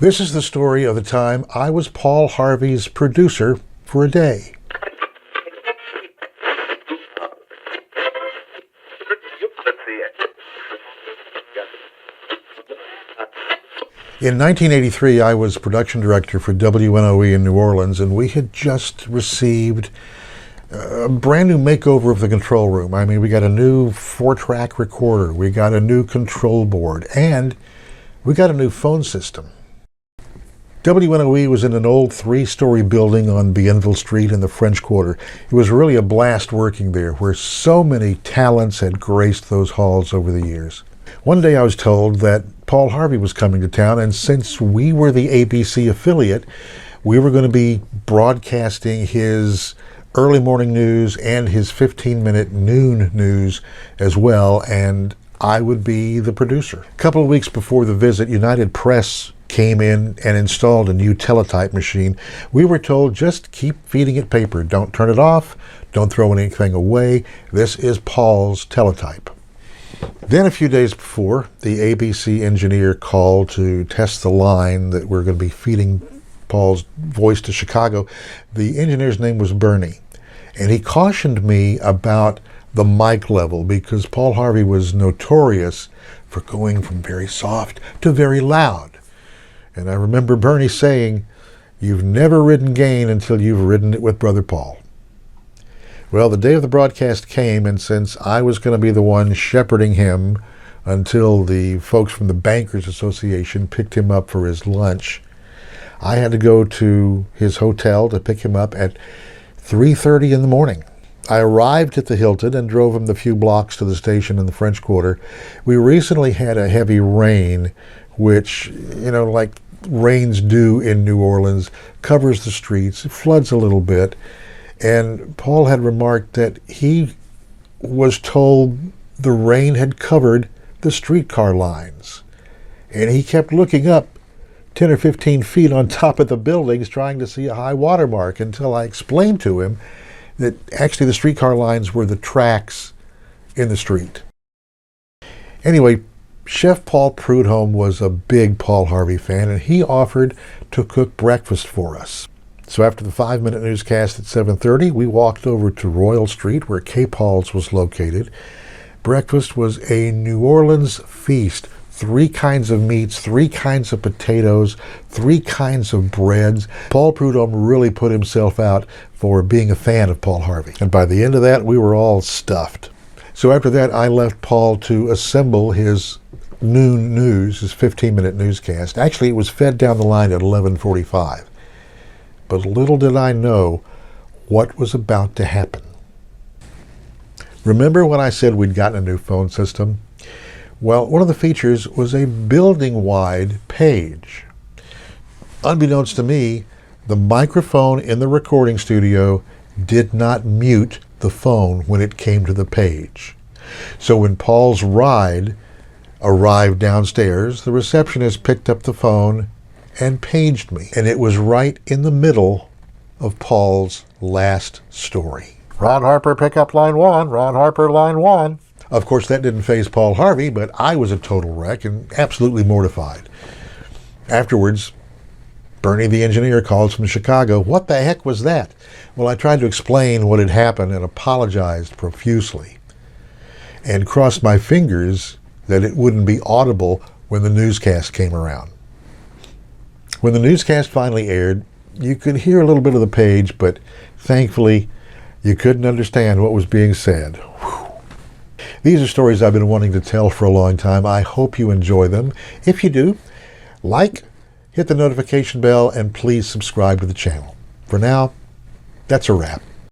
This is the story of the time I was Paul Harvey's producer for a day. In 1983, I was production director for WNOE in New Orleans, and we had just received a brand new makeover of the control room. I mean, we got a new 4-track recorder, we got a new control board, and we got a new phone system. WNOE was in an old 3-story building on Bienville Street in the French Quarter. It was really a blast working there, where so many talents had graced those halls over the years. One day I was told that Paul Harvey was coming to town, and since we were the ABC affiliate, we were going to be broadcasting his early morning news and his 15-minute noon news as well, and I would be the producer. A couple of weeks before the visit, United Press came in and installed a new teletype machine. We were told, just keep feeding it paper. Don't turn it off. Don't throw anything away. This is Paul's teletype. Then a few days before, the ABC engineer called to test the line that we're going to be feeding Paul's voice to Chicago. The engineer's name was Bernie, and he cautioned me about the mic level because Paul Harvey was notorious for going from very soft to very loud. And I remember Bernie saying, "You've never ridden gain until you've ridden it with Brother Paul." Well, the day of the broadcast came, and since I was going to be the one shepherding him until the folks from the Bankers Association picked him up for his lunch, I had to go to his hotel to pick him up at 3:30 in the morning. I arrived at the Hilton and drove him the few blocks to the station in the French Quarter. We recently had a heavy rain, which, like rains do in New Orleans, covers the streets, it floods a little bit. And Paul had remarked that he was told the rain had covered the streetcar lines. And he kept looking up 10 or 15 feet on top of the buildings trying to see a high water mark until I explained to him that actually the streetcar lines were the tracks in the street. Anyway, Chef Paul Prudhomme was a big Paul Harvey fan, and he offered to cook breakfast for us. So after the 5-minute newscast at 7:30, we walked over to Royal Street, where K. Paul's was located. Breakfast was a New Orleans feast. 3 kinds of meats, 3 kinds of potatoes, 3 kinds of breads. Paul Prudhomme really put himself out for being a fan of Paul Harvey. And by the end of that, we were all stuffed. So after that, I left Paul to assemble his noon news, his 15-minute newscast. Actually, it was fed down the line at 11:45. But little did I know what was about to happen. Remember when I said we'd gotten a new phone system? Well, one of the features was a building-wide page. Unbeknownst to me, the microphone in the recording studio did not mute the phone when it came to the page. So when Paul's ride arrived downstairs, the receptionist picked up the phone and paged me. And it was right in the middle of Paul's last story. "Ron Harper, pick up line 1. Ron Harper, line 1. Of course, that didn't faze Paul Harvey, but I was a total wreck and absolutely mortified. Afterwards, Bernie the engineer calls from Chicago. "What the heck was that?" Well, I tried to explain what had happened and apologized profusely, and crossed my fingers that it wouldn't be audible when the newscast came around. When the newscast finally aired, you could hear a little bit of the page, but thankfully, you couldn't understand what was being said. Whew. These are stories I've been wanting to tell for a long time. I hope you enjoy them. If you do, hit the notification bell, and please subscribe to the channel. For now, that's a wrap.